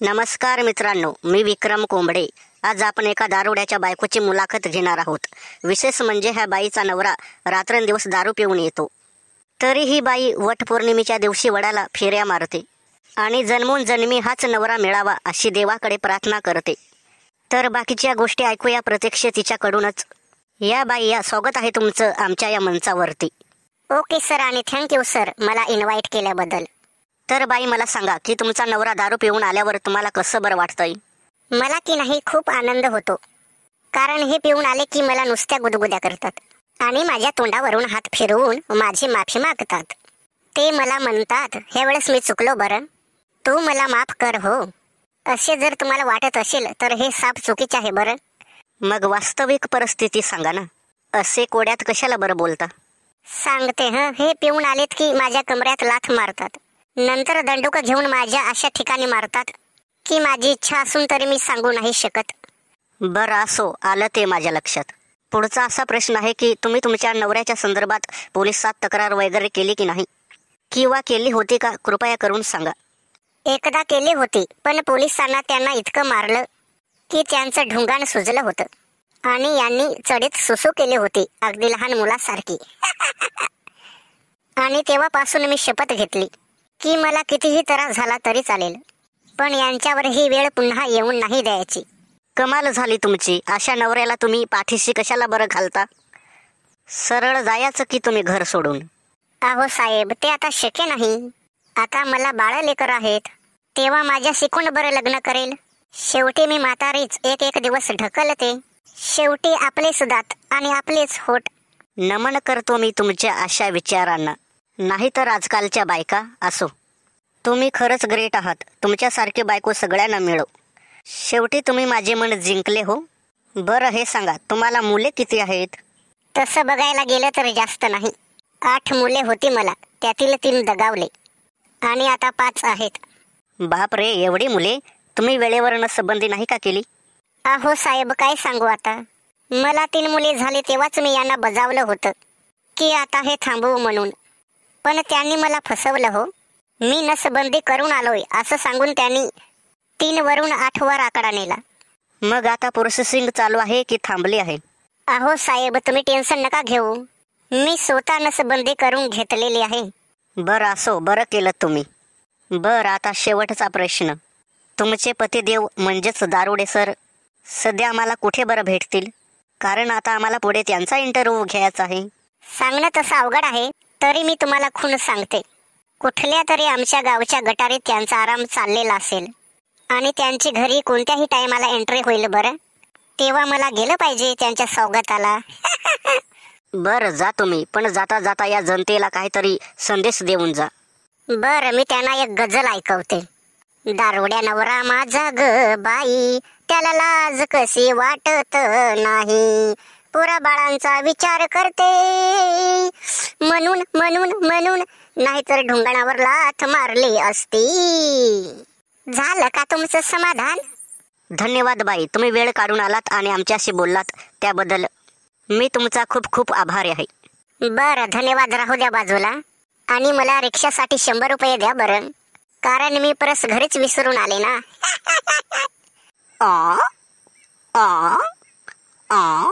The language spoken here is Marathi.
नमस्कार मित्रांनो, मी विक्रम कोंबडे. आज आपण एका दारुड्याच्या बायकोची मुलाखत घेणार आहोत. विशेष म्हणजे ह्या बाईचा नवरा रात्रंदिवस दारू पिऊन येतो, तरी ही बाई वटपौर्णिमेच्या दिवशी वडाला फेऱ्या मारते आणि जन्मून जन्मी हाच नवरा मिळावा अशी देवाकडे प्रार्थना करते. तर बाकीच्या गोष्टी ऐकूया प्रत्यक्ष तिच्याकडूनच. या बाई, या स्वागत आहे तुमचं आमच्या या मंचावरती. ओके सर, आणि थँक्यू सर मला इन्व्हाइट केल्याबद्दल. तर बाई, मला सांगा की तुमचा नवरा दारू पिऊन आल्यावर तुम्हाला कसं बरं वाटतंय? मला की नाही खूप आनंद होतो, कारण हे पिऊन आले की मला नुसत्या गुदगुद्या करतात आणि माझ्या तोंडावरून हात फिरवून माझी माफी मागतात. ते मला म्हणतात, ह्या वेळेस मी चुकलो बरं, तू मला माफ कर हो. असे जर तुम्हाला वाटत असेल तर हे साप चुकीचे आहे बरं. मग वास्तविक परिस्थिती सांगा ना, असे कोड्यात कशाला बरं बोलता? सांगते हे पिऊन आलेत की माझ्या कमऱ्यात लाथ मारतात, नंतर दंडुक घेऊन माझ्या अशा ठिकाणी मारतात की माझी इच्छा असून तरी मी सांगू नाही शकत. बरं, असो, आलं ते माझ्या लक्षात. पुढचा असा प्रश्न आहे की तुम्ही तुमच्या नवऱ्याच्या संदर्भात पोलिसात तक्रार वगैरे केली की नाही, किंवा केली होती का? कृपया करून सांगा. एकदा केली होती, पण पोलिसांना त्यांना इतकं मारलं की त्यांचं ढुंगाण सुजलं होतं आणि यांनी चढीत सुसू केली होती, अगदी लहान मुलासारखी. आणि तेव्हापासून मी शपथ घेतली की मला कितीही त्रास झाला तरी चालेल, पण यांच्यावर ही वेळ पुन्हा येऊन नाही द्यायची. कमाल झाली तुमची. अशा नवऱ्याला तुम्ही पाठीशी कशाला बरं घालता? सरळ जायचं की तुम्ही घर सोडून. अहो साहेब, ते आता शक्य नाही. आता मला बाळ लेकर आहेत, तेव्हा माझ्याशी कोण बरं लग्न करेल? शेवटी मी म्हातारीच एक एक दिवस ढकलते. शेवटी आपलेच दात आणि आपलेच होठ. नमन करतो मी तुमच्या अशा विचारांना. नाहीतर आजकालच्या बायका, असो, तुम्ही खरंच ग्रेट आहात. तुमच्यासारखी बायको सगळ्यांना मिळो. शेवटी तुम्ही माझे मन जिंकले हो. बरं, हे सांगा, तुम्हाला मुले किती आहेत? तसं बघायला गेलं तर जास्त नाही. 8 मुले होती मला, त्यातील 3 दगावले आणि आता 5 आहेत. बाप रे, एवढी मुले! तुम्ही वेळेवर नसबंदी नाही का केली? अहो साहेब, काय सांगू आता. मला 3 मुले झाले तेव्हाच मी यांना बजावलं होतं की आता हे थांबवू म्हणून, पण त्यांनी मला फसवलं हो. मी नसबंदी करून आलोय असं सांगून त्यांनी 3 वरून 8 वर आकडा नेला. मग आता प्रोसेसिंग चालू आहे की थांबली आहे? अहो साहेब, तुम्ही टेन्शन नका घेऊ, मी स्वतः नसबंदी करून घेतलेली आहे. बरं, असो, बरं केलं तुम्ही. बरं, आता शेवटचा प्रश्न. तुमचे पतिदेव म्हणजेच दारुडे सर सध्या आम्हाला कुठे बरं भेटतील? कारण आता आम्हाला पुढे त्यांचा इंटरव्ह्यू घ्यायचा आहे. सांगणं तसं अवघड आहे, तरी मी तुम्हाला खून सांगते. कुठल्या तरी आमच्या गावच्या गटारीत त्यांचा आराम चाललेला असेल आणि त्यांची घरी कोणत्याही टायमाला एंट्री होईल बरं, तेव्हा मला गेलं पाहिजे त्यांच्या स्वागताला. बरं, जा तुम्ही, पण जाता जाता या जनतेला काहीतरी संदेश देऊन जा. बरं, मी त्यांना एक गझल ऐकवते. दारुड्या नवरा माझा ग बाई, त्याला लाज कशी वाटत नाही, पुरा बाळांचा विचार करते, म्हणून म्हणून म्हणून नाहीतर ढुंगणावर लाथ मारली असती. झालं का तुमचं समाधान? धन्यवाद बाई, तुम्ही वेळ काढून आलात आणि आमच्याशी बोललात त्याबद्दल मी तुमचा खूप खूप आभारी आहे. बरं, धन्यवाद राहू द्या बाजूला. आणि मला रिक्षासाठी 100 रुपये द्या बरं, कारण मी परस घरीच विसरून आले ना. आ आ आ